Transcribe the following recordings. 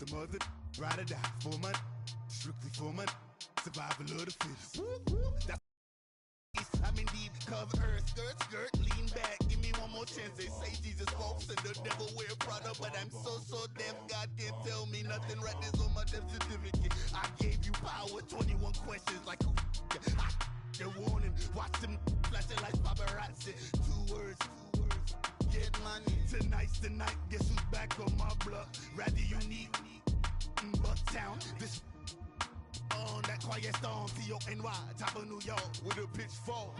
some other ride or die for money, strictly for money, survival of the fittest. That's I'm in deep, cover earth, skirt, lean back, give me one more chance. They say Jesus walks and the devil wear Prada, but I'm so deaf, God can't tell me nothing. Right there's on my death certificate. I gave you power, 21 questions like who they're warning, watch them flashing like paparazzi. Two words, get money. Tonight's the night, guess who's back on my block? Rather unique, Bucktown, this on that quiet storm, T-O-N-Y, top of New York with a pitchfork.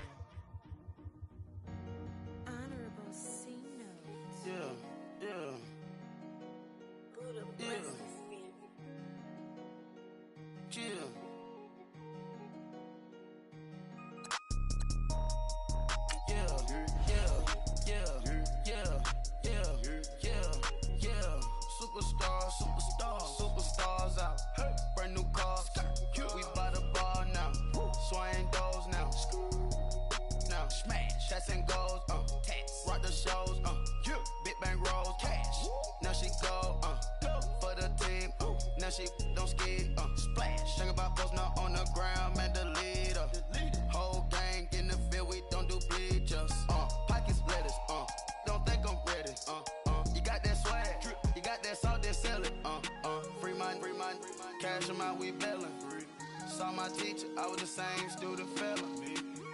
Honorable C notes. Yeah. Buddha Yeah. blesses me. Chill. Superstars out. Brand new cars. We by the bar now. Swaying doors now. Now smash. Shots and goals. Rock the shows. Big bang rolls. Cash. Now she go. For the team. Now she don't skid. Splash. Think about post now on the ground. Man, the leader. Whole gang in the field. We don't do bleachers. Pockets lettuce. Don't think I'm ready. You got that swag. You got that salt, then sell it. Free mind. Cash them out, we bailin'. Saw my teacher, I was the same student fella.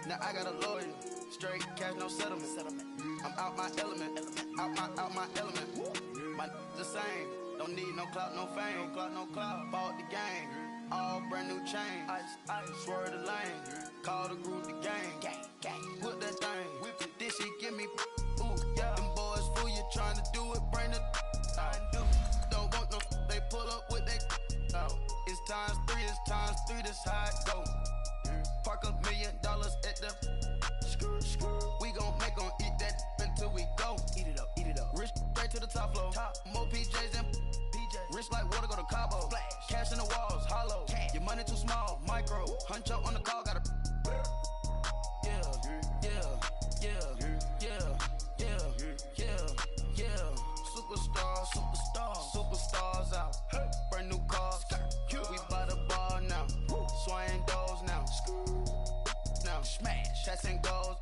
Now I got a lawyer. Straight cash, no settlement. I'm out my element. Out my element. My the same. Don't need no clout, no fame. No clout. Bought the game. All brand new chain. Ice. Swerve the lane. Call the group the gang. Put that thing. Whip it. This shit give me. Ooh, yeah. Them boys fool you trying to do it. Bring the. Don't want no. They pull up with that. It's times three. This how it go. Park $1 million at the. We gon' make 'em eat that until we go. Eat it up. Rich straight to the top floor. More PJs and PJs. Rich like water, go to Cabo. Splash. Cash in the walls, hollow. Cash. Your money too small, micro. Huncho on the call, gotta. Superstars out. Brand new cars. We by the bar now. Swaying doors now. Now smash. Shots and goals.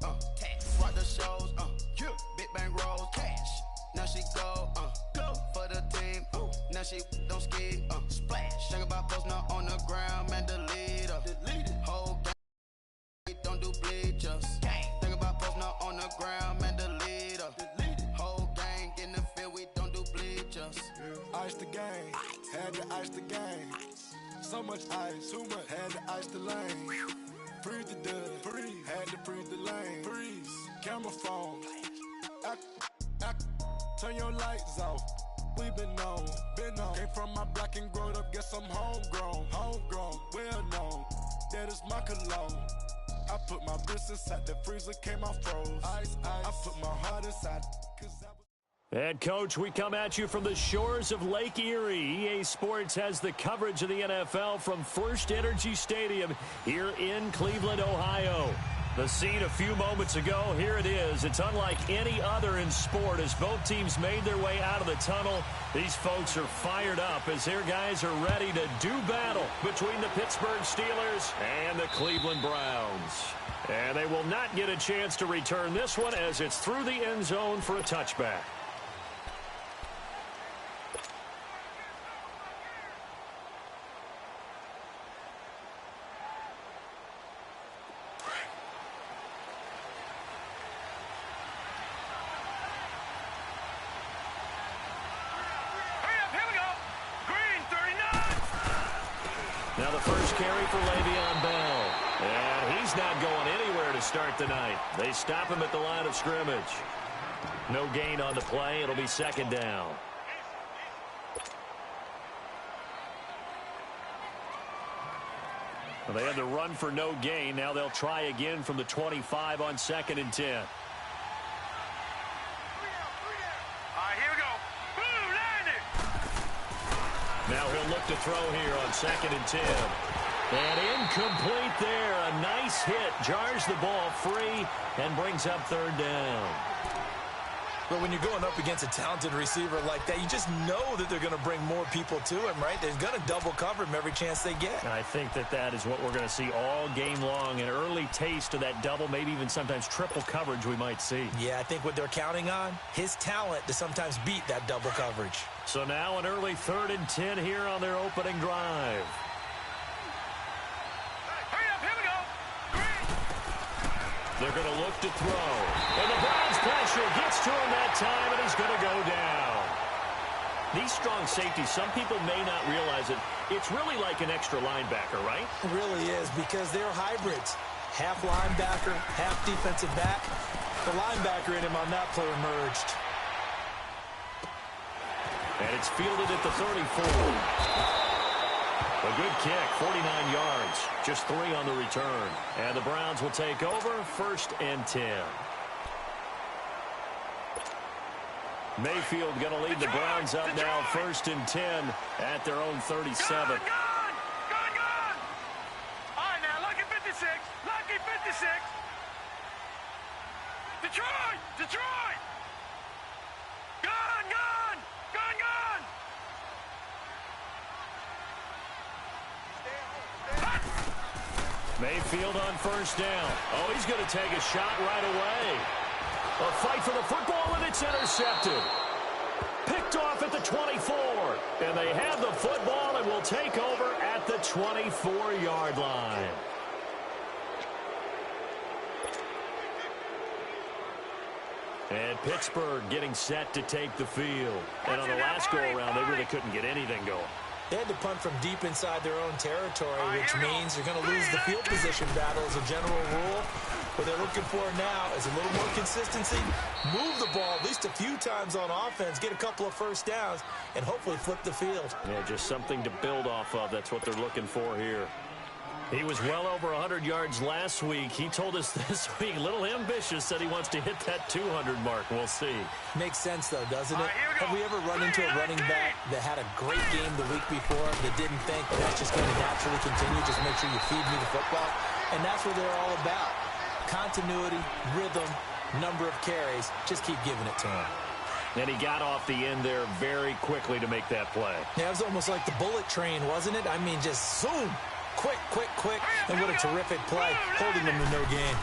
Rock the shows. Big bang rolls. Cash. Now she go. For the team. Now she don't skid. Splash. Think about post now on the ground. Man, the leader. Whole gang. We don't do bleachers. Think about post now on the ground. Man, the leader. Whole gang in the field. We don't do bleachers. Ice the game, had to ice the game. So much ice, too much, had to ice the lane. Freeze the dud, had to freeze the lane. Freeze, camera phone. Turn your lights off. We been on. Came from my block and growed up, guess I'm homegrown, well known. That is my cologne. I put my wrist inside the freezer, came out froze. Ice. I put my heart inside. And, Coach, we come at you from the shores of Lake Erie. EA Sports has the coverage of the NFL from First Energy Stadium here in Cleveland, Ohio. The scene a few moments ago, here it is. It's unlike any other in sport as both teams made their way out of the tunnel. These folks are fired up as their guys are ready to do battle between the Pittsburgh Steelers and the Cleveland Browns. And they will not get a chance to return this one as it's through the end zone for a touchback. Now the first carry for Le'Veon Bell. And he's not going anywhere to start the night. They stop him at the line of scrimmage. No gain on the play. It'll be second down. Well, they had to run for no gain. Now they'll try again from the 25 on 2nd and 10. Now he'll look to throw here on 2nd and 10. And incomplete there. A nice hit. Jars the ball free and brings up 3rd down. But when you're going up against a talented receiver like that, you just know that they're going to bring more people to him, right? They're going to double cover him every chance they get. I think that is what we're going to see all game long, an early taste of that double, maybe even sometimes triple coverage we might see. Yeah, I think what they're counting on, his talent to sometimes beat that double coverage. So now an early 3rd and 10 here on their opening drive. They're going to look to throw. And the Browns pressure gets to him that time, and he's going to go down. These strong safeties, some people may not realize it. It's really like an extra linebacker, right? It really is, because they're hybrids. Half linebacker, half defensive back. The linebacker in him on that play emerged. And it's fielded at the 34. A good kick, 49 yards, just 3 on the return. And the Browns will take over, 1st and 10. Mayfield going to lead the Browns up now, 1st and 10 at their own 37. Gone! All right, now, lucky 56. Lucky 56. Detroit! Gone! Mayfield on 1st down. Oh, he's going to take a shot right away. A fight for the football, and it's intercepted. Picked off at the 24. And they have the football and will take over at the 24-yard line. And Pittsburgh getting set to take the field. And on the last go-around, they really couldn't get anything going. They had to punt from deep inside their own territory, which means they're going to lose the field position battle as a general rule. What they're looking for now is a little more consistency, move the ball at least a few times on offense, get a couple of 1st downs, and hopefully flip the field. Yeah, just something to build off of. That's what they're looking for here. He was well over 100 yards last week. He told us this week, a little ambitious, said he wants to hit that 200 mark. We'll see. Makes sense, though, doesn't it? Have we ever run into a running back that had a great game the week before that didn't think that's just going to naturally continue? Just make sure you feed me the football. And that's what they're all about. Continuity, rhythm, number of carries. Just keep giving it to him. And he got off the end there very quickly to make that play. Yeah, it was almost like the bullet train, wasn't it? I mean, just zoom. Quick. And what a terrific play, holding them to no gain.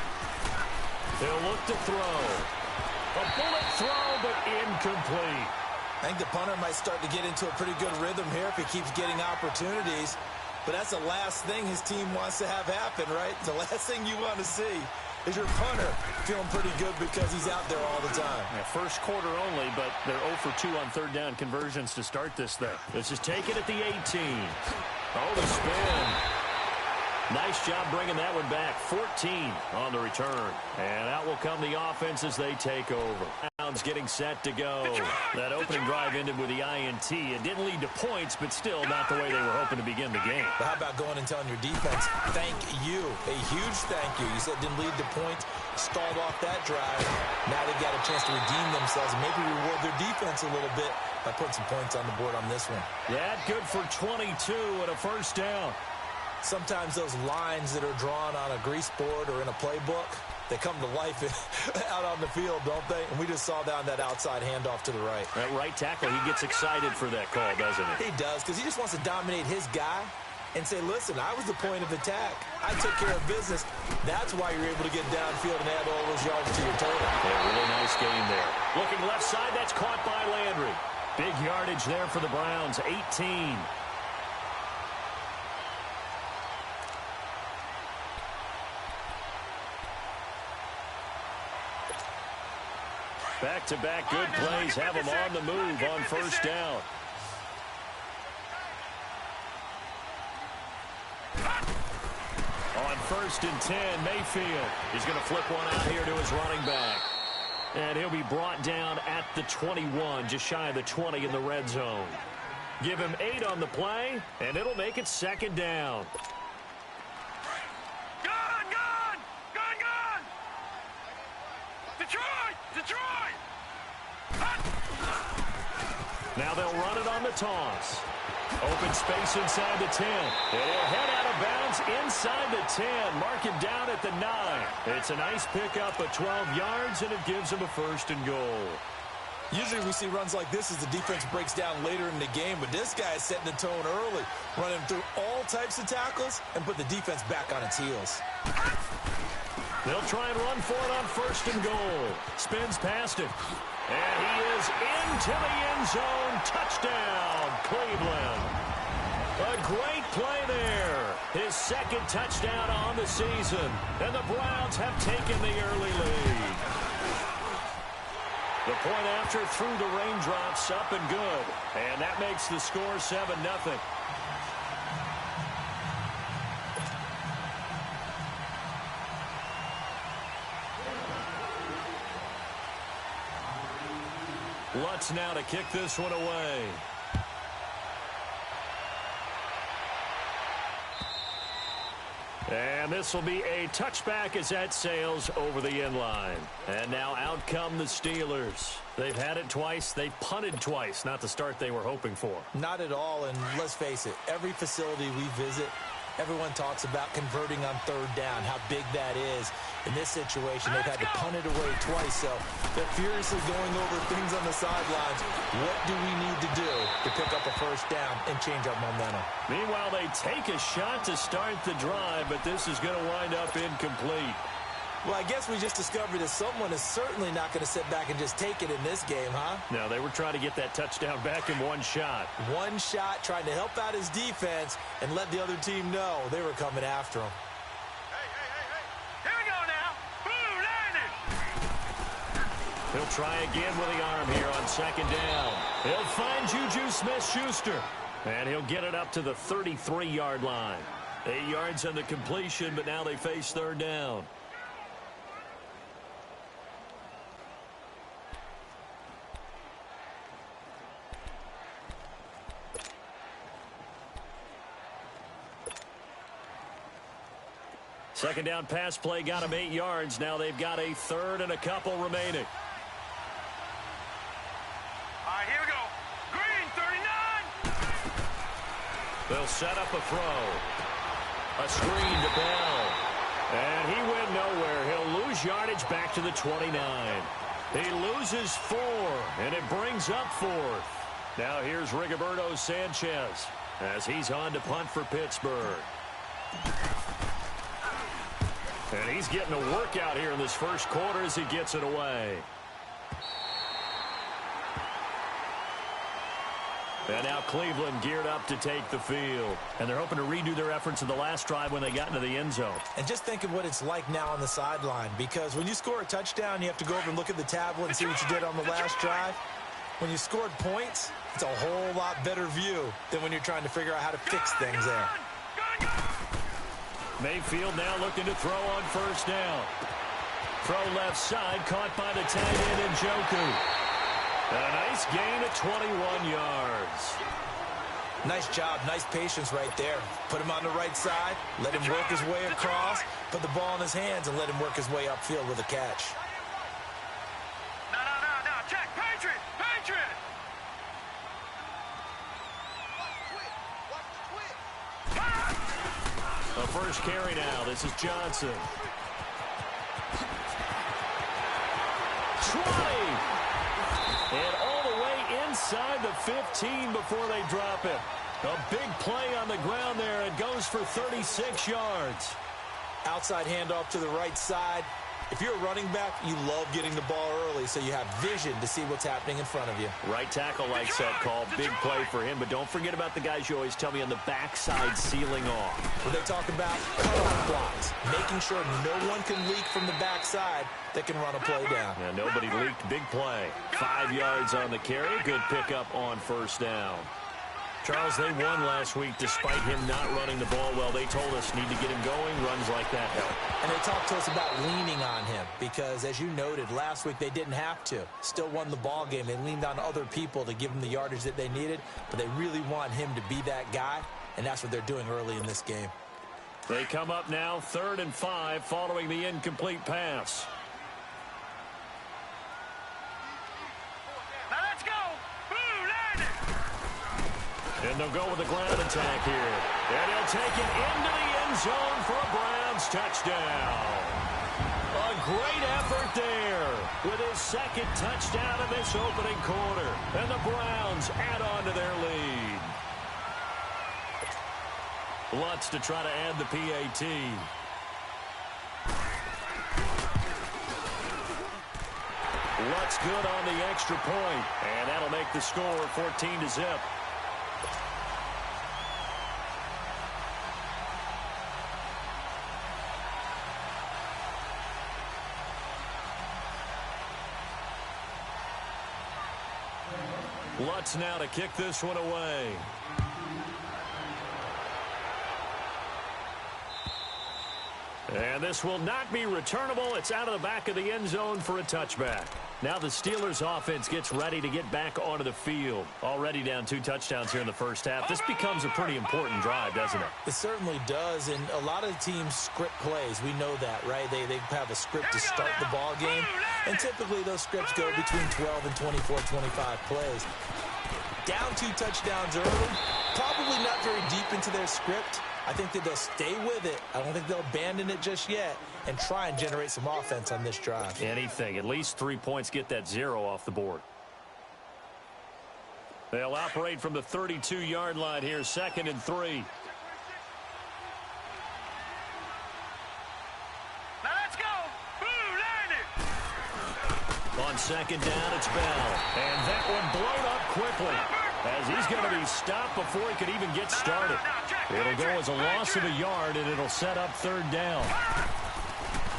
They'll look to throw. A bullet throw, but incomplete. I think the punter might start to get into a pretty good rhythm here if he keeps getting opportunities. But that's the last thing his team wants to have happen, right? The last thing you want to see is your punter feeling pretty good because he's out there all the time. Yeah, first quarter only, but they're 0 for 2 on 3rd down conversions to start this thing. This is taken at the 18. Oh, the spin. Nice job bringing that one back. 14 on the return. And out will come the offense as they take over. Browns getting set to go. That opening drive ended with the INT. It didn't lead to points, but still not the way they were hoping to begin the game. But how about going and telling your defense, thank you. A huge thank you. You said it didn't lead to points. Stalled off that drive. Now they've got a chance to redeem themselves and maybe reward their defense a little bit by putting some points on the board on this one. That good for 22 and a 1st down. Sometimes those lines that are drawn on a grease board or in a playbook, they come to life out on the field, don't they? And we just saw down that outside handoff to the right. That right tackle, he gets excited for that call, doesn't he? He does, because he just wants to dominate his guy and say, listen, I was the point of attack. I took care of business. That's why you're able to get downfield and add all those yards to your total. Yeah, really nice game there. Looking left side, that's caught by Landry. Big yardage there for the Browns, 18. Back-to-back good plays have them on the move on 1st down. On 1st and 10, Mayfield is going to flip one out here to his running back. And he'll be brought down at the 21, just shy of the 20 in the red zone. Give him 8 on the play, and it'll make it 2nd down. Now they'll run it on the toss. Open space inside the 10. And he'll head out of bounds inside the 10. Mark him down at the 9. It's a nice pickup of 12 yards, and it gives him a 1st and goal. Usually we see runs like this as the defense breaks down later in the game, but this guy is setting the tone early, running through all types of tackles and put the defense back on its heels. They'll try and run for it on 1st and goal. Spins past it. And he is into the end zone. Touchdown, Cleveland. A great play there. His 2nd touchdown on the season. And the Browns have taken the early lead. The point after through the raindrops, up and good. And that makes the score 7-0. Lutz now to kick this one away. And this will be a touchback as that sails over the end line. And now out come the Steelers. They've had it twice. They've punted twice. Not the start they were hoping for. Not at all, and let's face it, every facility we visit, everyone talks about converting on 3rd down, how big that is. In this situation, they've had to punt it away twice, so they're furiously going over things on the sidelines. What do we need to do to pick up a 1st down and change our momentum? Meanwhile, they take a shot to start the drive, but this is going to wind up incomplete. Well, I guess we just discovered that someone is certainly not going to sit back and just take it in this game, huh? No, they were trying to get that touchdown back in one shot. One shot, trying to help out his defense and let the other team know they were coming after him. Here we go now. Boo, landed. He'll try again with the arm here on 2nd down. He'll find Juju Smith-Schuster. And he'll get it up to the 33-yard line. 8 yards on the completion, but now they face 3rd down. Second down pass play got him 8 yards. Now they've got a 3rd and a couple remaining. All right, here we go. Green, 39. They'll set up a throw. A screen to Bell. And he went nowhere. He'll lose yardage back to the 29. He loses 4, and it brings up 4th. Now here's Rigoberto Sanchez as he's on to punt for Pittsburgh. And he's getting a workout here in this 1st quarter as he gets it away. And now Cleveland geared up to take the field. And they're hoping to redo their efforts in the last drive when they got into the end zone. And just think of what it's like now on the sideline, because when you score a touchdown, you have to go over and look at the tablet and see what you did on the last drive. When you scored points, it's a whole lot better view than when you're trying to figure out how to fix things there. Mayfield now looking to throw on 1st down. Throw left side, caught by the tight end Njoku. And a nice gain of 21 yards. Nice job, nice patience right there. Put him on the right side, let him work his way across, put the ball in his hands, and let him work his way upfield with a catch. No. Check. Patriot. The first carry now. This is Johnson. Troy! And all the way inside the 15 before they drop it. A big play on the ground there. It goes for 36 yards. Outside handoff to the right side. If you're a running back, you love getting the ball early so you have vision to see what's happening in front of you. Right tackle likes that call. Big play for him, but don't forget about the guys you always tell me on the backside sealing off. When they talk about cutoff blocks, making sure no one can leak from the backside that can run a play down. Yeah, nobody leaked. Big play. 5 yards on the carry. Good pickup on 1st down. Charles, they won last week despite him not running the ball well. They told us need to get him going. Runs like that help. And they talked to us about leaning on him because, as you noted, last week they didn't have to. Still won the ball game. They leaned on other people to give them the yardage that they needed, but they really want him to be that guy, and that's what they're doing early in this game. They come up now 3rd and 5 following the incomplete pass. Now let's go. Boo, landed. And they'll go with a ground attack here. And he'll take it into the end zone for a Browns touchdown. A great effort there with his second touchdown in this opening quarter. And the Browns add on to their lead. Lutz to try to add the PAT. Lutz good on the extra point, and that'll make the score 14-0. Lutz now to kick this one away. And this will not be returnable. It's out of the back of the end zone for a touchback. Now the Steelers offense gets ready to get back onto the field. Already down 2 touchdowns here in the first half. This becomes a pretty important drive, doesn't it? It certainly does, and a lot of teams script plays. We know that, right? They have a script to start the ball game, and typically those scripts go between 12 and 24, 25 plays. Down 2 touchdowns early, probably not very deep into their script. I think that they'll stay with it. I don't think they'll abandon it just yet and try and generate some offense on this drive. Anything. At least 3 points, get that 0 off the board. They'll operate from the 32-yard line here, 2nd and 3. Now let's go. Boo, learn it. On 2nd down, it's Bell. And that one blown up quickly, as he's going to be stopped before he could even get started. It'll go as a loss of a yard, and it'll set up 3rd down.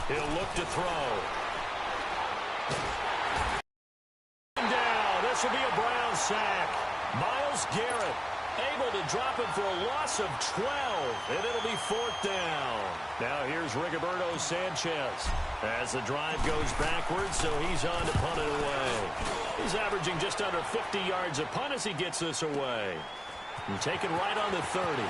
He'll look to throw. Down. This will be a Brown sack. Myles Garrett able to drop it for a loss of 12, and it'll be 4th down. Now here's Rigoberto Sanchez as the drive goes backwards, so he's on to punt it away. He's averaging just under 50 yards a punt as he gets this away. And taken right on the 30.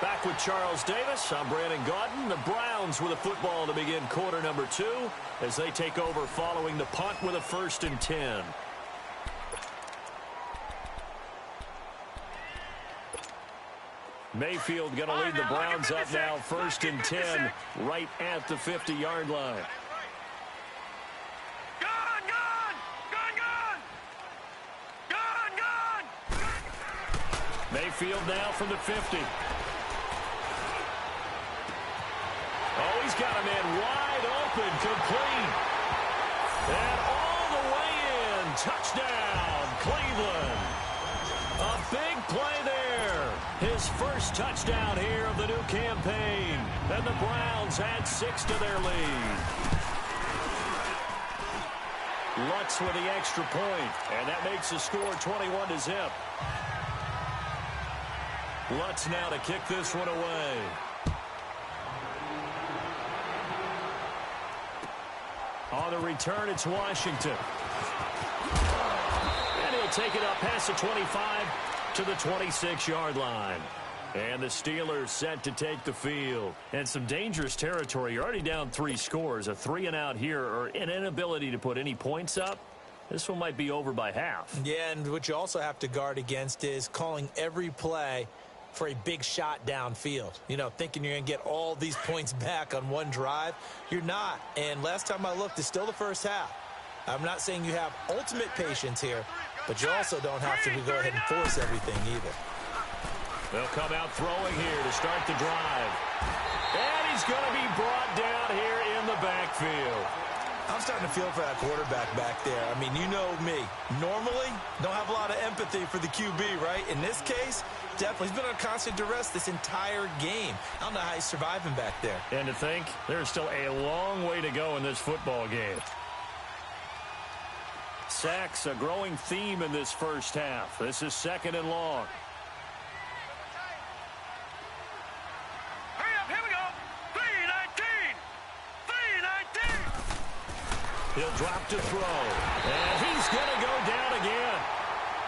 Back with Charles Davis, I'm Brandon Gaudin. The Browns with a football to begin quarter number 2 as they take over following the punt with a 1st and 10. Mayfield going to lead the Browns up now, 1st and 10, right at the 50-yard line. Mayfield now from the 50. Oh, he's got a man wide open, complete. And all the way in. Touchdown, Cleveland. A big play there. His first touchdown here of the new campaign. And the Browns add 6 to their lead. Lutz with the extra point, and that makes the score 21-0. Lutz now to kick this one away. On the return, it's Washington. And he'll take it up past the 25 to the 26-yard line. And the Steelers set to take the field. And some dangerous territory. You're already down 3 scores. A 3-and-out here, or an inability to put any points up. This one might be over by half. Yeah, and what you also have to guard against is calling every play for a big shot downfield. You know, thinking you're going to get all these points back on one drive. You're not. And last time I looked, it's still the first half. I'm not saying you have ultimate patience here, but you also don't have to go ahead and force everything either. They'll come out throwing here to start the drive. And he's going to be brought down here in the backfield. I'm starting to feel for that quarterback back there. I mean, you know me. Normally, don't have a lot of empathy for the QB, right? In this case, definitely. He's been on constant duress this entire game. I don't know how he's surviving back there. And to think, there's still a long way to go in this football game. Sacks, a growing theme in this first half. This is 2nd and long. He'll drop to throw. And he's going to go down again.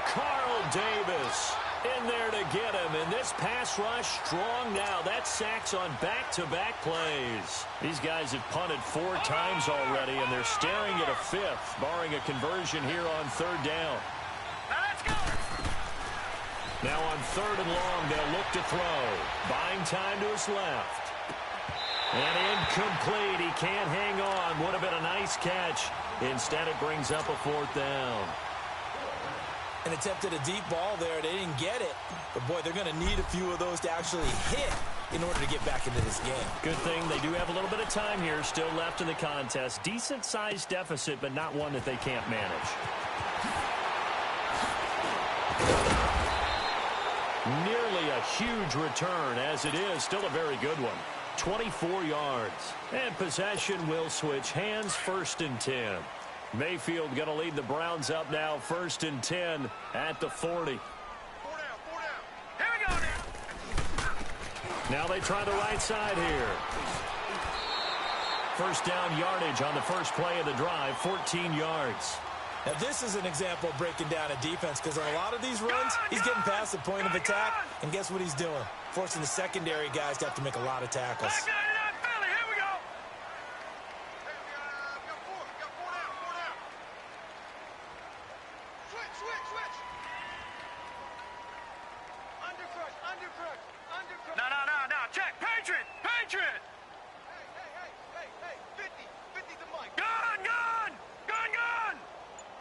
Carl Davis in there to get him. And this pass rush strong now. That's sacks on back-to-back plays. These guys have punted 4 times already, and they're staring at a 5th, barring a conversion here on 3rd down. Now let's go. Now on 3rd and long, they'll look to throw. Buying time to his left. And incomplete. He can't hang on. Would have been a nice catch. Instead, it brings up a 4th down. And attempted a deep ball there. They didn't get it. But, boy, they're going to need a few of those to actually hit in order to get back into this game. Good thing they do have a little bit of time here still left in the contest. Decent-sized deficit, but not one that they can't manage. Nearly a huge return, as it is. Still a very good one. 24 yards. And possession will switch hands. 1st and 10. Mayfield going to lead the Browns up now. 1st and 10 at the 40. 4 down. Here we go now. Now they try the right side here. 1st down yardage on the first play of the drive. 14 yards. Now, this is an example of breaking down a defense because on a lot of these runs, he's getting past the point of attack, and guess what he's doing? Forcing the secondary guys to have to make a lot of tackles. Here we go. Switch. Undercrush. No. Check. Patriot. Hey. 50 the mic. Gun.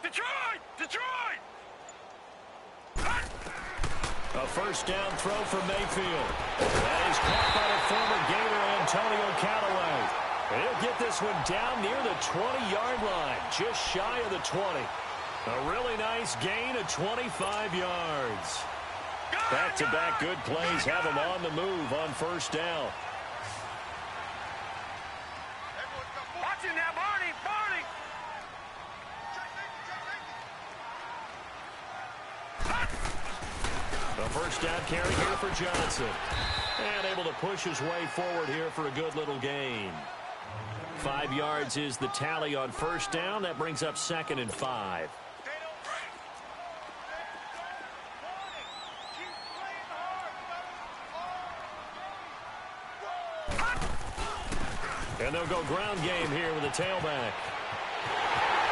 Detroit. A 1st down throw for Mayfield. That is caught by the former Gator Antonio Callaway. He'll get this one down near the 20-yard line, just shy of the 20. A really nice gain of 25 yards. Back-to-back good plays have him on the move on 1st down. Watch it now, Barney. A 1st down carry here for Johnson. And able to push his way forward here for a good little gain. 5 yards is the tally on 1st down. That brings up 2nd and 5. And they'll go ground game here with a tailback.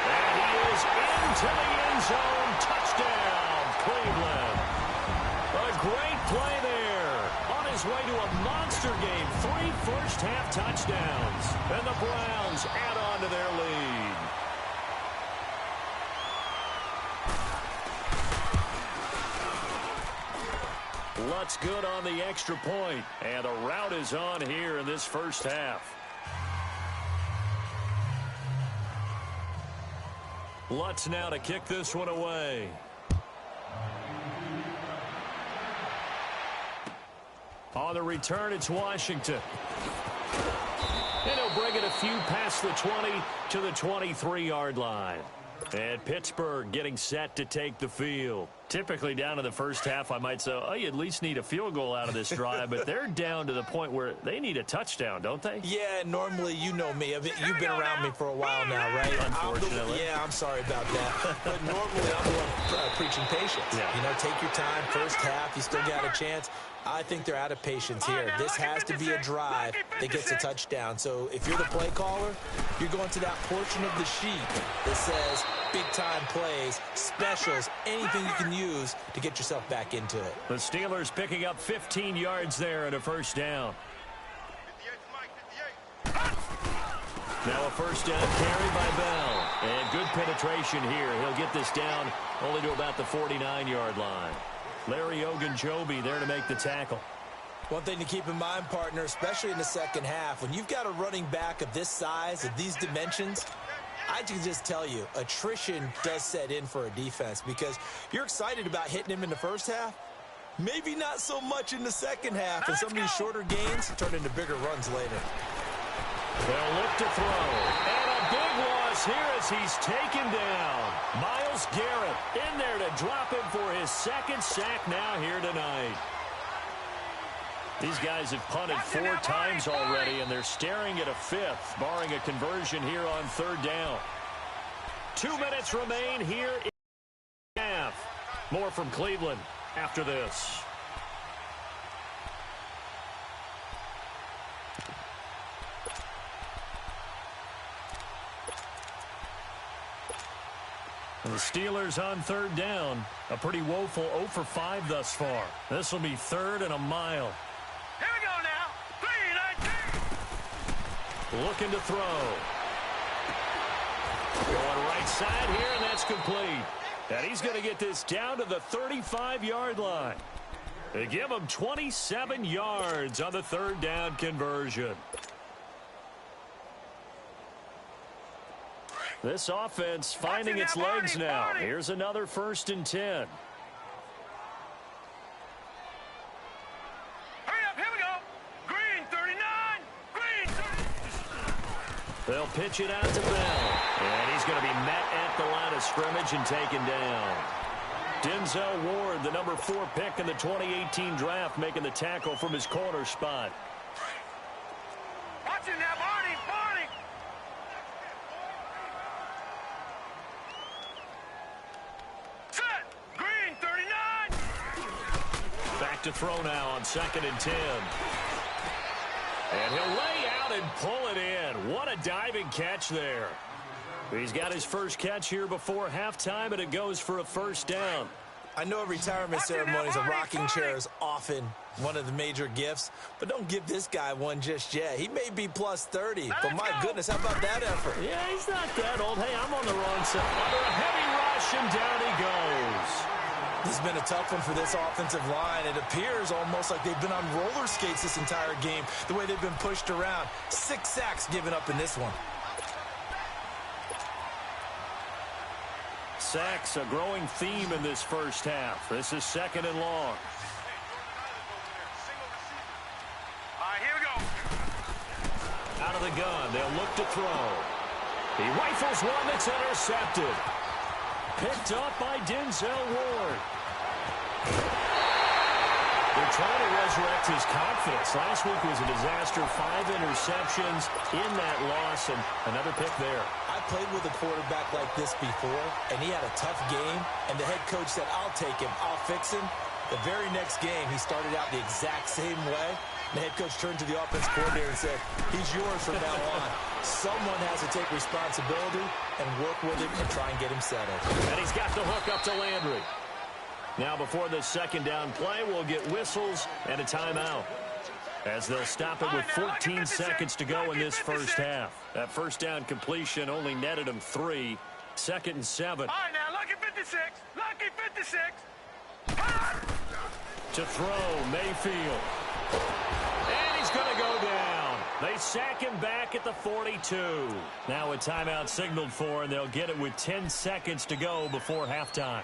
And he is into the end zone. Touchdown, Cleveland. A great play there. On his way to a monster game. 3 first-half touchdowns. And the Browns add on to their lead. Lutz good on the extra point. And the route is on here in this 1st half. Lutz now to kick this one away. On the return, it's Washington. And he'll bring it a few past the 20 to the 23-yard line. And Pittsburgh getting set to take the field. Typically down in the 1st half, I might say, oh, you at least need a field goal out of this drive. But they're down to the point where they need a touchdown, don't they? Yeah, normally, you know me. You've been around me for a while now, right? Unfortunately. I'm sorry about that. But normally, I'm the one preaching patience. Yeah. You know, take your time. 1st half, you still got a chance. I think they're out of patience here. This has to be a drive that gets a touchdown. So if you're the play caller, you're going to that portion of the sheet that says big-time plays, specials, anything you can use to get yourself back into it. The Steelers picking up 15 yards there at a 1st down. 58. Now a 1st down carry by Bell. And good penetration here. He'll get this down only to about the 49-yard line. Larry Ogunjobi there to make the tackle. One thing to keep in mind, partner, especially in the 2nd half, when you've got a running back of this size, of these dimensions, I can just tell you, attrition does set in for a defense because you're excited about hitting him in the 1st half. Maybe not so much in the 2nd half, and some of these shorter gains turn into bigger runs later. They'll look to throw. And a big loss here as he's taken down. Myles Garrett in there to drop him for his 2nd sack now here tonight. These guys have punted 4 times already, and they're staring at a 5th, barring a conversion here on 3rd down. 2 minutes remain here in the half. More from Cleveland after this. The Steelers on third down. A pretty woeful 0 for 5 thus far. This will be 3rd and a mile. Here we go now. 3-19. Looking to throw. Going right side here, and that's complete. And he's going to get this down to the 35-yard line. They give him 27 yards on the 3rd down conversion. This offense finding its legs now. Here's another 1st and 10. Hurry up, here we go. Green 39. Green 30. They'll pitch it out to Bell. And he's going to be met at the line of scrimmage and taken down. Denzel Ward, the number 4 pick in the 2018 draft, making the tackle from his corner spot. Watch it now, Barney. Barney. Set. Green 39. Back to throw now on 2nd and 10. And he'll lay out and pull it in. What a diving catch there. He's got his first catch here before halftime, and it goes for a 1st down. I know at retirement ceremonies, a rocking chair is often one of the major gifts, but don't give this guy one just yet. He may be plus 30, but my goodness, how about that effort? Yeah, he's not that old. Hey, I'm on the wrong side. Under a heavy rush, and down he goes. This has been a tough one for this offensive line. It appears almost like they've been on roller skates this entire game, the way they've been pushed around. 6 sacks given up in this one. Sacks, a growing theme in this first half. This is 2nd and long. All right, here we go. Out of the gun, they'll look to throw. He rifles one that's intercepted. Picked up by Denzel Ward. They're trying to resurrect his confidence. Last week was a disaster. 5 interceptions in that loss, and another pick there. I played with a quarterback like this before, and he had a tough game, and the head coach said, I'll take him, I'll fix him. The very next game, he started out the exact same way. The head coach turned to the offense coordinator and said, he's yours from now on. Someone has to take responsibility and work with him and try and get him settled. And he's got the hook up to Landry. Now before the 2nd down play, we'll get whistles and a timeout, as they'll stop it with 14 seconds to go in this first half. That 1st down completion only netted him 3. 2nd and 7. All right, now, lucky 56. Lucky 56. To throw, Mayfield. And he's going to go down. They sack him back at the 42. Now a timeout signaled for, and they'll get it with 10 seconds to go before halftime.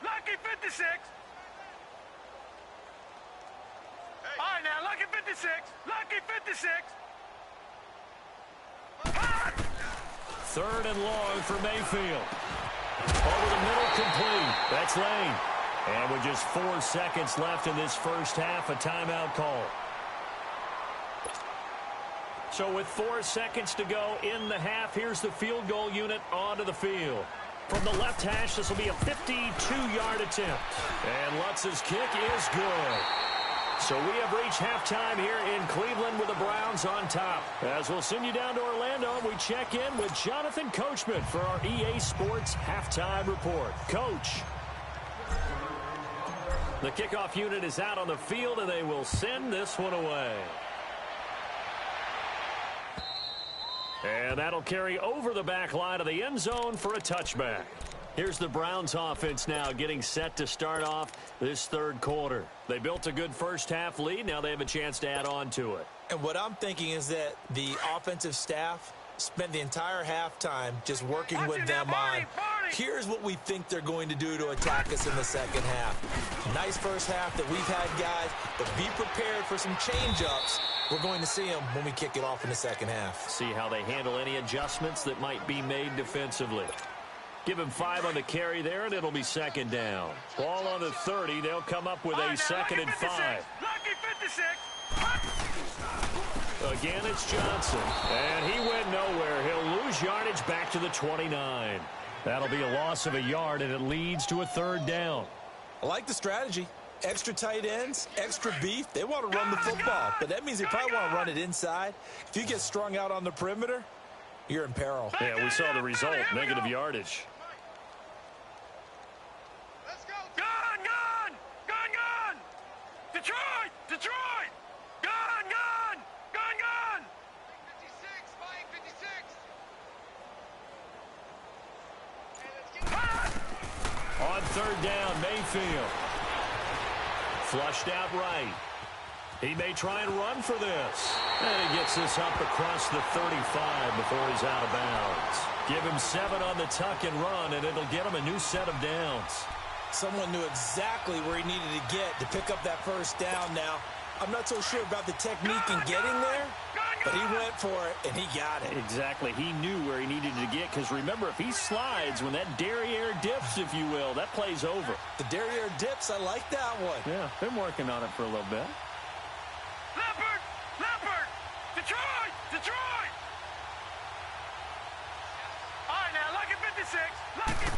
Lucky 56. All right, now, lucky 56. Lucky 56. 3rd and long for Mayfield. Over the middle, complete. That's Lane. And with just 4 seconds left in this first half, a timeout call. So with 4 seconds to go in the half, here's the field goal unit onto the field. From the left hash, this will be a 52-yard attempt. And Lutz's kick is good. So we have reached halftime here in Cleveland with the Browns on top. As we'll send you down to Orlando, we check in with Jonathan Coachman for our EA Sports Halftime Report. Coach. The kickoff unit is out on the field, and they will send this one away. And that'll carry over the back line of the end zone for a touchback. Here's the Browns offense now getting set to start off this 3rd quarter. They built a good first half lead. Now they have a chance to add on to it. And what I'm thinking is that the offensive staff spent the entire halftime just working with them on, here's what we think they're going to do to attack us in the 2nd half. Nice first half that we've had, guys, but be prepared for some change-ups. We're going to see them when we kick it off in the 2nd half. See how they handle any adjustments that might be made defensively. Give him 5 on the carry there, and it'll be 2nd down. Ball on the 30. They'll come up with a 2nd and 5. Lucky 56. Again, it's Johnson. And he went nowhere. He'll lose yardage back to the 29. That'll be a loss of a yard, and it leads to a 3rd down. I like the strategy. Extra tight ends, extra beef, they want to run the football. But that means they probably want to run it inside. If you get strung out on the perimeter, you're in peril. Yeah, we saw the result, negative yardage. Let's go. Gun, gun! Gun, gun! Detroit! Detroit! Gun, gun! Gun, gun! 56, flying 56. On third down, Mayfield. Flushed out right. He may try and run for this. And he gets this up across the 35 before he's out of bounds. Give him 7 on the tuck and run, and it'll get him a new set of downs. Someone knew exactly where he needed to get to pick up that first down now. I'm not so sure about the technique in getting there, but he went for it, and he got it. Exactly. He knew where he needed to get, because remember, if he slides, when that derriere dips, if you will, that play's over. The derriere dips, I like that one. Yeah, been working on it for a little bit. Leopard! Leopard! Detroit! Detroit! All right, now, lock it 56. Lock it.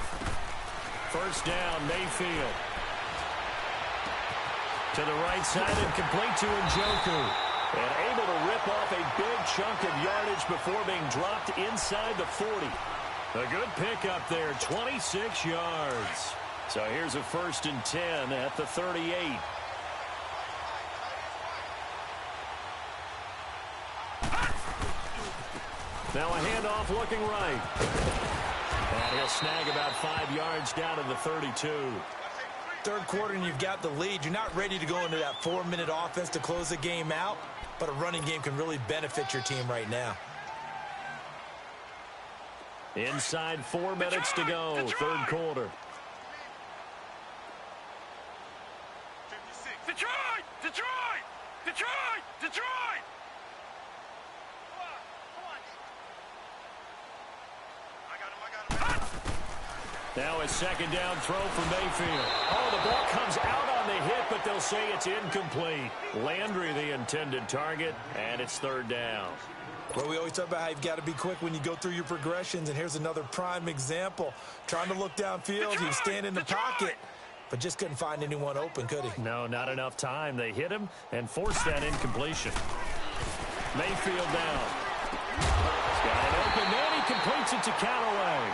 First down, Mayfield. To the right side and complete to Njoku. And able to rip off a big chunk of yardage before being dropped inside the 40. A good pickup there, 26 yards. So here's a 1st and 10 at the 38. Now a handoff looking right. And he'll snag about 5 yards down to the 32. Third quarter and you've got the lead. You're not ready to go into that 4-minute offense to close the game out, but a running game can really benefit your team right now. Inside 4 minutes to go, third quarter. Detroit! Detroit! Detroit! Detroit! Now a second down throw for Mayfield. Oh, the ball comes out on the hit, but they'll say it's incomplete. Landry the intended target, and it's third down. Well, we always talk about how you've got to be quick when you go through your progressions, and here's another prime example. Trying to look downfield, he was standing in the pocket, but just couldn't find anyone open, could he? No, not enough time. They hit him and forced that incompletion. Mayfield down. He's got it open, then he completes it to Callaway.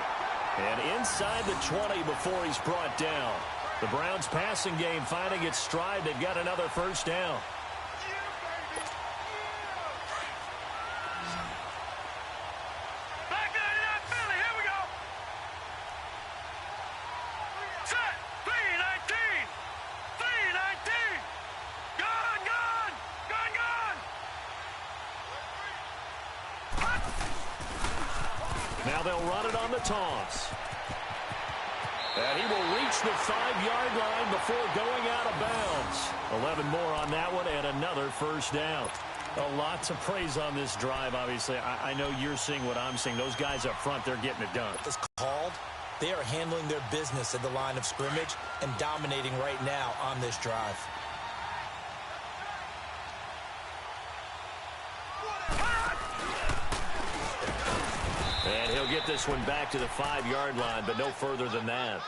And inside the 20 before he's brought down. The Browns passing game finding its stride. They've got another first down. Back to that Philly. Here we go. Set. 3-19. 3-19. Gun, gun. Gun, gun. Now they'll run it on the toss. And he will reach the 5-yard line before going out of bounds. 11 more on that one and another first down. A lot to praise on this drive, obviously. I know you're seeing what I'm seeing. Those guys up front, they're getting it done. It's called. They are handling their business at the line of scrimmage and dominating right now on this drive. And he'll get this one back to the 5-yard line, but no further than that.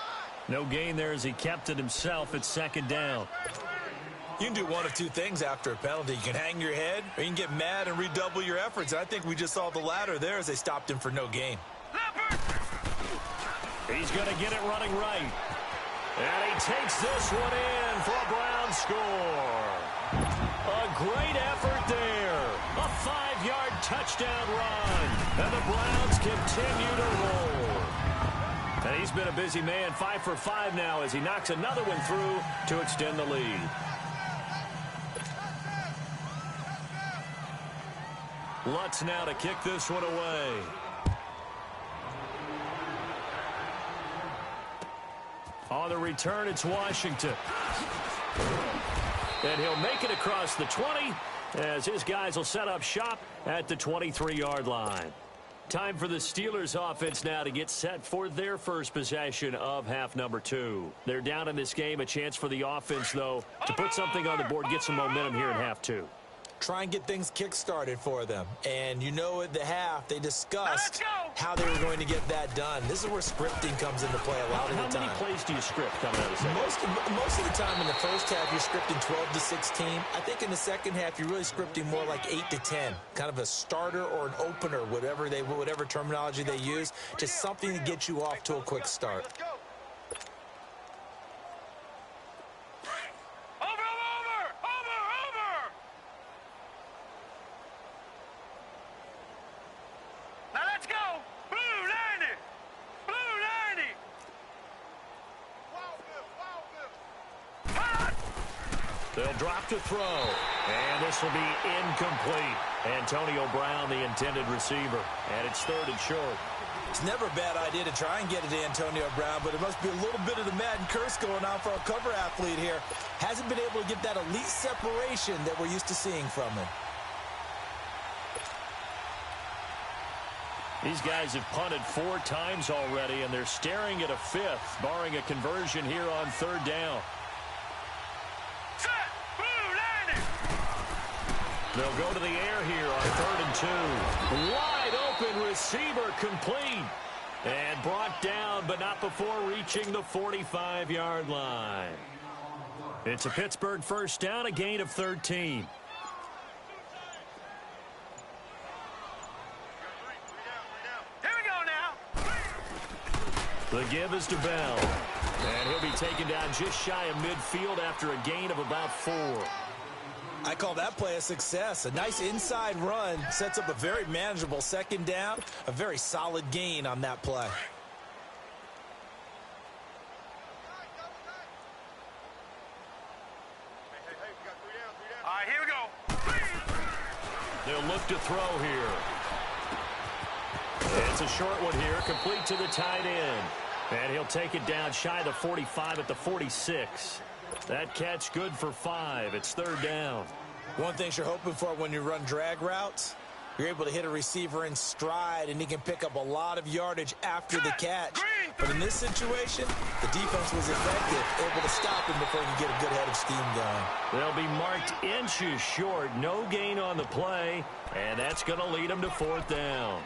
No gain there as he kept it himself at second down. You can do one of two things after a penalty. You can hang your head, or you can get mad and redouble your efforts. And I think we just saw the latter there as they stopped him for no gain. He's going to get it running right. And he takes this one in for a Brown score. A great effort there. A 5-yard touchdown run. And the Browns continue to roll. And he's been a busy man, 5 for 5 now as he knocks another one through to extend the lead. Lutz now to kick this one away. On the return, it's Washington. And he'll make it across the 20 as his guys will set up shop at the 23-yard line. Time for the Steelers offense now to get set for their first possession of half number 2. They're down in this game. A chance for the offense, though, to put something on the board, get some momentum here in half 2. try and get things kick-started for them. And you know at the half, they discussed how they were going to get that done. This is where scripting comes into play a lot of the time. How many plays do you script coming out of the second? Most of the time in the first half, you're scripting 12 to 16. I think in the second half, you're really scripting more like 8 to 10. Kind of a starter or an opener, whatever terminology they use. Just something to get you off to a quick start. They'll drop to throw, and this will be incomplete. Antonio Brown, the intended receiver, and it's 3rd and short. It's never a bad idea to try and get it to Antonio Brown, but it must be a little bit of the Madden curse going on for a cover athlete here. Hasn't been able to get that elite separation that we're used to seeing from him. These guys have punted 4 times already, and they're staring at a 5th, barring a conversion here on 3rd down. They'll go to the air here on 3rd and 2. Wide open receiver complete. And brought down, but not before reaching the 45-yard line. It's a Pittsburgh first down, a gain of 13. Here we go now. The give is to Bell. And he'll be taken down just shy of midfield after a gain of about 4. I call that play a success. A nice inside run sets up a very manageable 2nd down. A very solid gain on that play. All right, here we go. They'll look to throw here. It's a short one here, complete to the tight end. And he'll take it down shy of the 45 at the 46. That catch good for 5. It's 3rd down. One thing you're hoping for when you run drag routes, you're able to hit a receiver in stride, and he can pick up a lot of yardage after the catch. But in this situation, the defense was effective, able to stop him before he could get a good head of steam going. They'll be marked inches short. No gain on the play, and that's going to lead them to 4th down.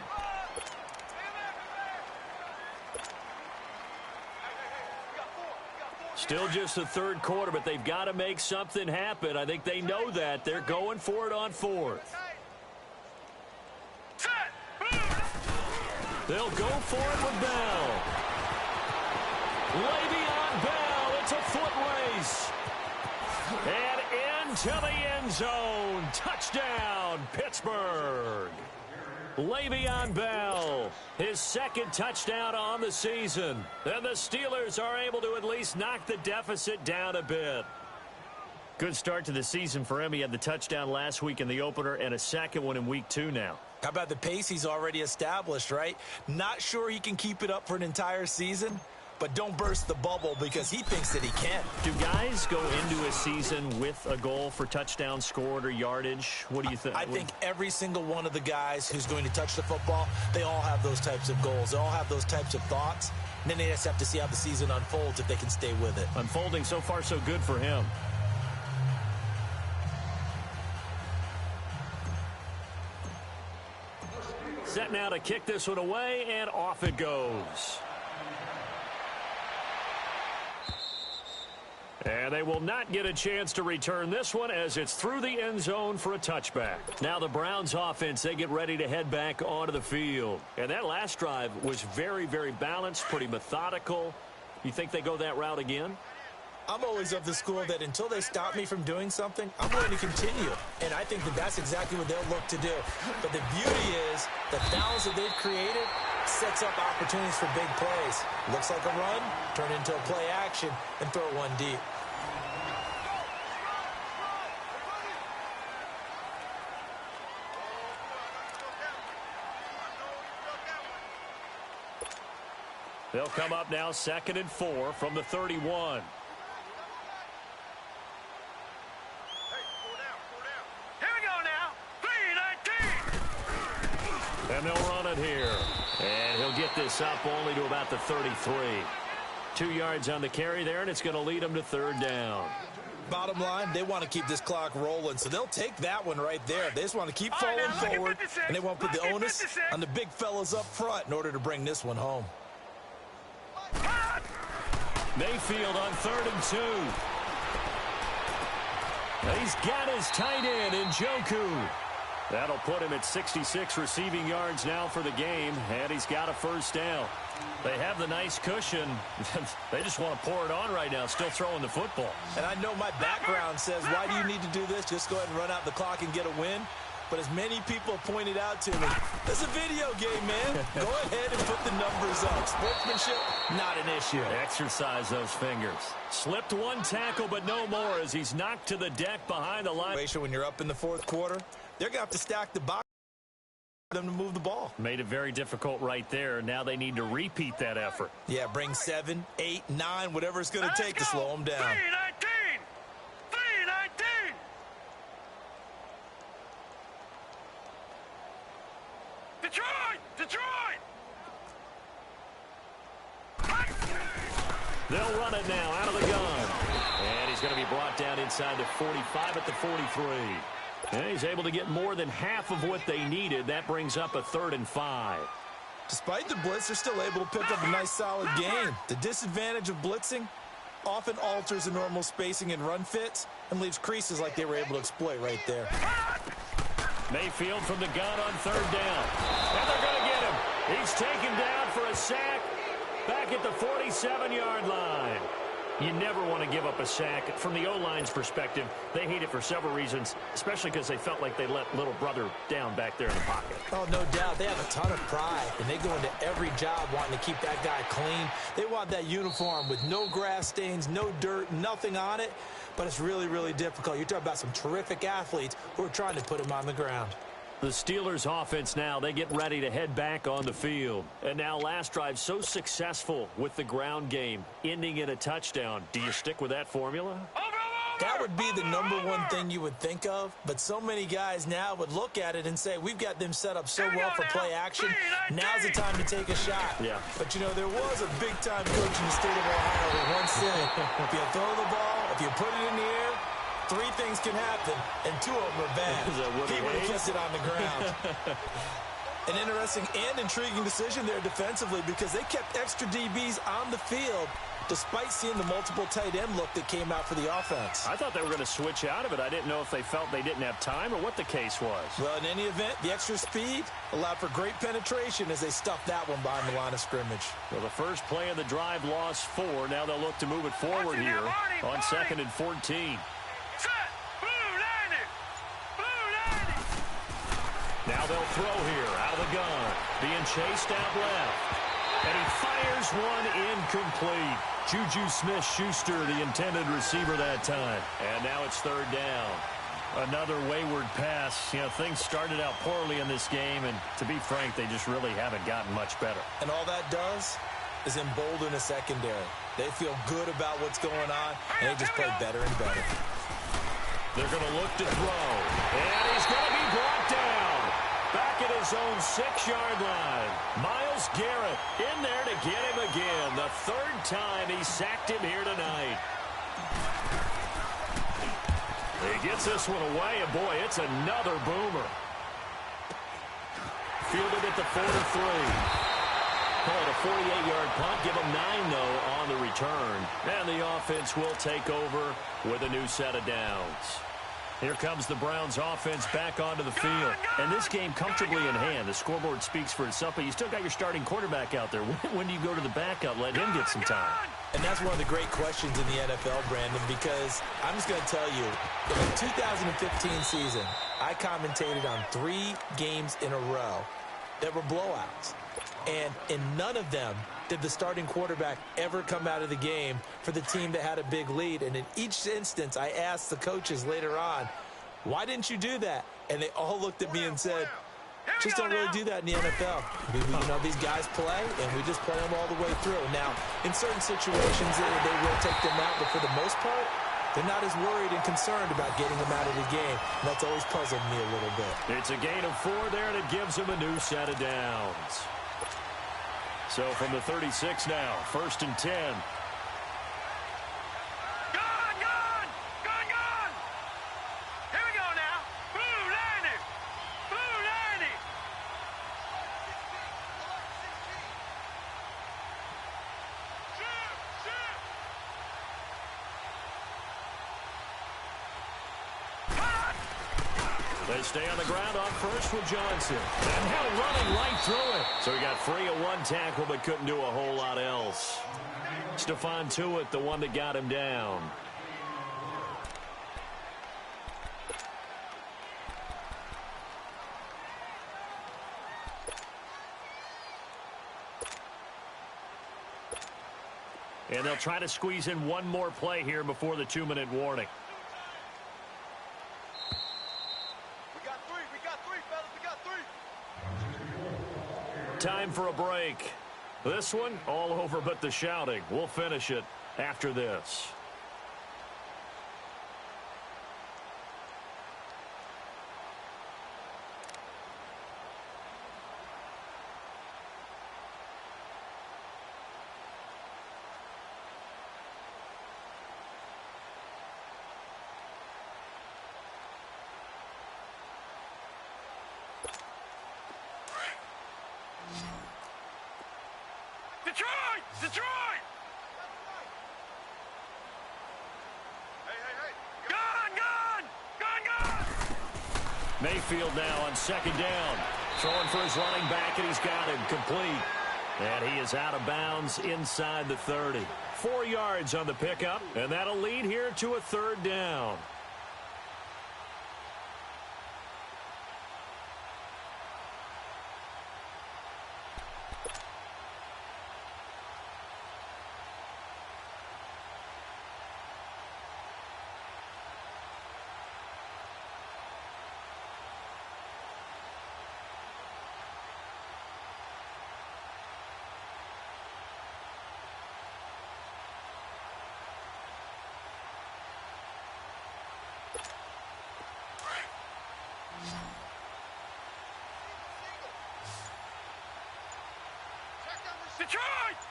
Still just the 3rd quarter, but they've got to make something happen. I think they know that. They're going for it on 4th. They'll go for it with Bell. Le'Veon Bell, it's a foot race. And into the end zone. Touchdown, Pittsburgh. Le'Veon Bell, his 2nd touchdown on the season. And the Steelers are able to at least knock the deficit down a bit. Good start to the season for him. He had the touchdown last week in the opener and a 2nd one in week 2 now. How about the pace he's already established, right? Not sure he can keep it up for an entire season, but don't burst the bubble because he thinks that he can. Do guys go into a season with a goal for touchdowns scored or yardage? What do you think? I think every single one of the guys who's going to touch the football, they all have those types of goals. They all have those types of thoughts. And then they just have to see how the season unfolds if they can stay with it. Unfolding so far so good for him. Set now to kick this one away, and off it goes. And they will not get a chance to return this one as it's through the end zone for a touchback. Now the Browns offense, they get ready to head back onto the field. And that last drive was very, very balanced, pretty methodical. You think they go that route again? I'm always of the school that until they stop me from doing something, I'm going to continue. And I think that that's exactly what they'll look to do. But the beauty is the balance that they've created sets up opportunities for big plays. Looks like a run, turn into a play action, and throw one deep. They'll come up now 2nd and 4 from the 31. And they'll run it here. And he'll get this up only to about the 33. 2 yards on the carry there, and it's going to lead them to 3rd down. Bottom line, they want to keep this clock rolling, so they'll take that one right there. They just want to keep falling forward, and they won't put the onus on the big fellas up front in order to bring this one home. Mayfield on 3rd and 2. He's got his tight end in Njoku. That'll put him at 66 receiving yards now for the game, and he's got a first down. They have the nice cushion. They just want to pour it on right now, still throwing the football. And I know my background says, why do you need to do this? Just go ahead and run out the clock and get a win. But as many people pointed out to me, it's a video game, man. Go ahead and put the numbers up. Sportsmanship, not an issue. Exercise those fingers. Slipped one tackle, but no more as he's knocked to the deck behind the line. When you're up in the fourth quarter, they're going to have to stack the box for them to move the ball. Made it very difficult right there. Now they need to repeat that effort. Yeah, bring 7, 8, 9, whatever it's going to take to slow them down. 3-19! 3-19! Detroit! Detroit! They'll run it now out of the gun. And he's going to be brought down inside the 45 at the 43. And he's able to get more than half of what they needed. That brings up a 3rd and 5. Despite the blitz, they're still able to pick up a nice, solid gain. The disadvantage of blitzing often alters the normal spacing and run fits and leaves creases like they were able to exploit right there. Mayfield from the gun on 3rd down. And they're going to get him. He's taken down for a sack back at the 47-yard line. You never want to give up a sack. From the O-line's perspective, they hate it for several reasons, especially because they felt like they let little brother down back there in the pocket. Oh, no doubt. They have a ton of pride, and they go into every job wanting to keep that guy clean. They want that uniform with no grass stains, no dirt, nothing on it, but it's really, really difficult. You're talking about some terrific athletes who are trying to put him on the ground. The Steelers offense now, they get ready to head back on the field. And now last drive so successful with the ground game, ending in a touchdown. Do you stick with that formula? That would be the #1 thing you would think of, but so many guys now would look at it and say, we've got them set up so well for play action, now's the time to take a shot. Yeah. But, you know, there was a big-time coach in the state of Ohio who once said, if you throw the ball, if you put it in the air, 3 things can happen, and 2 of them are bad. He would have kept it on the ground. An interesting and intriguing decision there defensively because they kept extra DBs on the field despite seeing the multiple tight end look that came out for the offense. I thought they were going to switch out of it. I didn't know if they felt they didn't have time or what the case was. Well, in any event, the extra speed allowed for great penetration as they stuffed that one behind the line of scrimmage. Well, the first play of the drive lost 4. Now they'll look to move it forward here on 2nd and 14. Now they'll throw here out of the gun. Being chased out left. And he fires one incomplete. Juju Smith-Schuster, the intended receiver that time. And now it's 3rd down. Another wayward pass. You know, things started out poorly in this game, and to be frank, they just really haven't gotten much better. And all that does is embolden the secondary. They feel good about what's going on, and they just play better and better. They're going to look to throw. And he's going to be brought down. Back at his own 6-yard line. Myles Garrett in there to get him again. The 3rd time he sacked him here tonight. He gets this one away, and boy, it's another boomer. Fielded at the 43. Call it a 48-yard punt. Give him 9, though, on the return. And the offense will take over with a new set of downs. Here comes the Browns offense back onto the field. And this game comfortably in hand. The scoreboard speaks for itself, but you still got your starting quarterback out there. When do you go to the backup, let him get some time? And that's one of the great questions in the NFL, Brandon, because I'm just going to tell you, in the 2015 season, I commentated on 3 games in a row that were blowouts. And in none of them did the starting quarterback ever come out of the game for the team that had a big lead. And in each instance, I asked the coaches later on, why didn't you do that? And they all looked at me and said, just don't really do that in the NFL. You know, these guys play, and we just play them all the way through. Now, in certain situations, they will take them out, but for the most part, they're not as worried and concerned about getting them out of the game. And that's always puzzled me a little bit. It's a gain of 4 there, and it gives them a new set of downs. So from the 36 now, 1st and 10. Gun! They stay on the ground on first with Johnson. And now running right through it. So he got free of one tackle but couldn't do a whole lot else. Stephon Tuitt, the one that got him down. And they'll try to squeeze in one more play here before the 2-minute warning. We got three, fellas. We got three. Time for a break. This one, all over but the shouting. We'll finish it after this. Detroit! Detroit! Hey! Gun! Mayfield now on second down. Throwing for his running back, and he's got him complete. And he is out of bounds inside the 30. 4 yards on the pickup, and that'll lead here to a third down.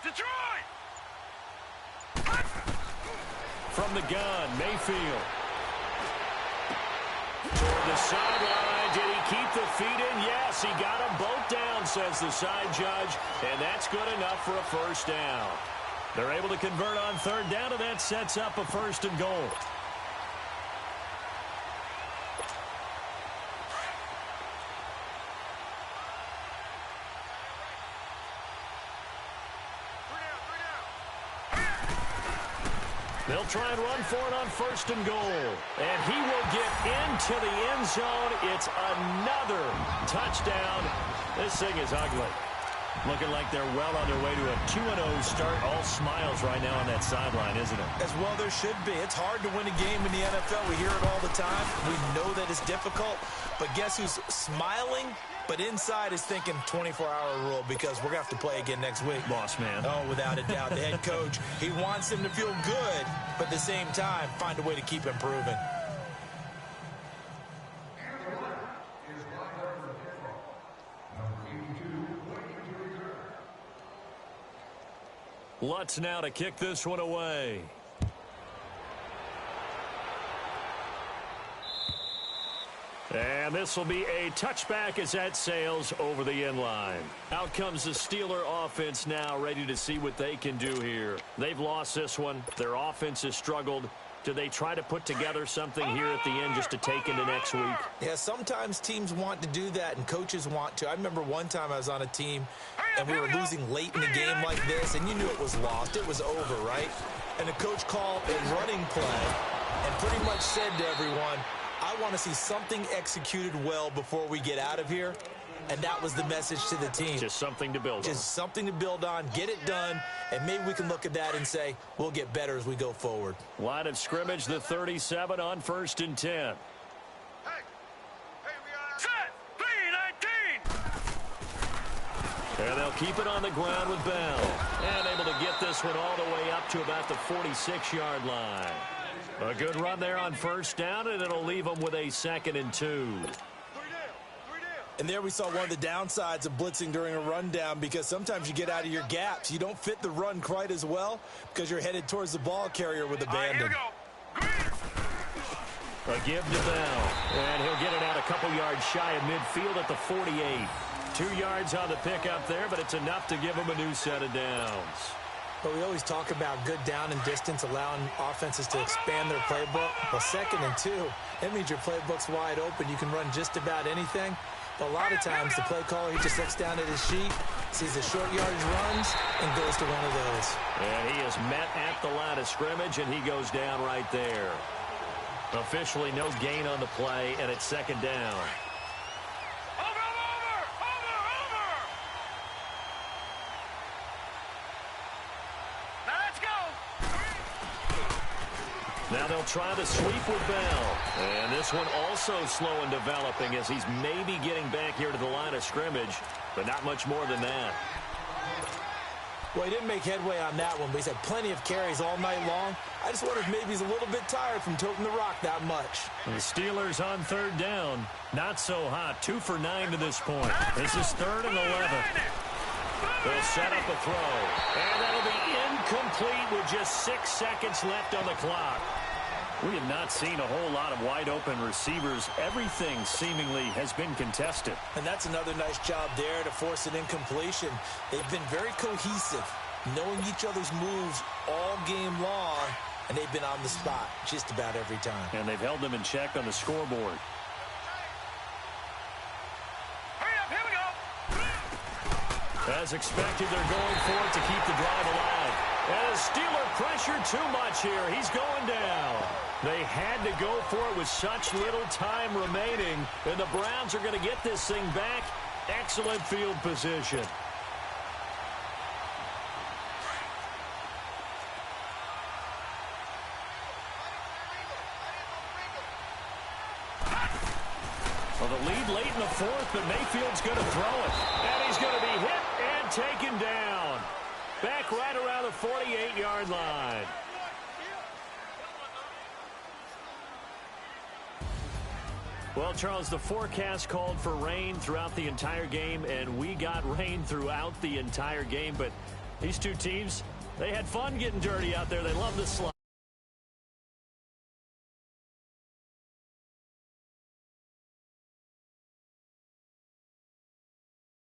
Detroit! From the gun, Mayfield. Toward the sideline. Did he keep the feet in? Yes, he got them both down, says the side judge. And that's good enough for a first down. They're able to convert on third down, and that sets up a first and goal. They'll try and run for it on first and goal. And he will get into the end zone. It's another touchdown. This thing is ugly. Looking like they're well on their way to a 2-0 start. All smiles right now on that sideline, isn't it? As well there should be. It's hard to win a game in the NFL. We hear it all the time. We know that it's difficult. But guess who's smiling? But inside is thinking 24-hour rule because we're going to have to play again next week. Boss man. Oh, without a doubt. The head coach, he wants him to feel good, but at the same time, find a way to keep improving. Lutz now to kick this one away. And this will be a touchback as that sails over the end line. Out comes the Steeler offense now, ready to see what they can do here. They've lost this one. Their offense has struggled. Do they try to put together something here at the end just to take into next week? Yeah, sometimes teams want to do that and coaches want to. I remember one time I was on a team and we were losing late in the game like this, and you knew it was lost. It was over, right? And the coach called a running play and pretty much said to everyone, I want to see something executed well before we get out of here. And that was the message to the team. Just something to build on. Just something to build on, get it done, and maybe we can look at that and say, we'll get better as we go forward. Line of scrimmage, the 37 on 1st and 10. Hey, we are set. 3-19. And they'll keep it on the ground with Bell. And able to get this one all the way up to about the 46-yard line. A good run there on first down, and it'll leave them with a 2nd and 2. And there we saw one of the downsides of blitzing during a rundown, because sometimes you get out of your gaps. You don't fit the run quite as well because you're headed towards the ball carrier with abandon. A give to Bell, and he'll get it out a couple yards shy of midfield at the 48. 2 yards on the pickup there, but it's enough to give him a new set of downs. But we always talk about good down and distance, allowing offenses to expand their playbook. Well, 2nd and 2, that means your playbook's wide open. You can run just about anything. But a lot of times, the play caller, he just looks down at his sheet, sees the short yardage runs, and goes to one of those. And he is met at the line of scrimmage, and he goes down right there. Officially no gain on the play, and it's 2nd down. Now they'll try the sweep with Bell. And this one also slow in developing as he's maybe getting back here to the line of scrimmage, but not much more than that. Well, he didn't make headway on that one, but he's had plenty of carries all night long. I just wonder if maybe he's a little bit tired from toting the rock that much. The Steelers on 3rd down. Not so hot. 2 for 9 to this point. This is 3rd and 11. They'll set up a throw. And that'll be incomplete with just 6 seconds left on the clock. We have not seen a whole lot of wide-open receivers. Everything seemingly has been contested. And that's another nice job there to force an incompletion. They've been very cohesive, knowing each other's moves all game long, and they've been on the spot just about every time. And they've held them in check on the scoreboard. As expected, they're going for it to keep the drive alive. And Steeler pressure too much here. He's going down. They had to go for it with such little time remaining. And the Browns are going to get this thing back. Excellent field position. Well, the lead late in the 4th, but Mayfield's going to throw it. And he's going to be hit and taken down. Back right around the 48-yard line. Well, Charles, the forecast called for rain throughout the entire game, and we got rain throughout the entire game. But these two teams, they had fun getting dirty out there. They love the slide.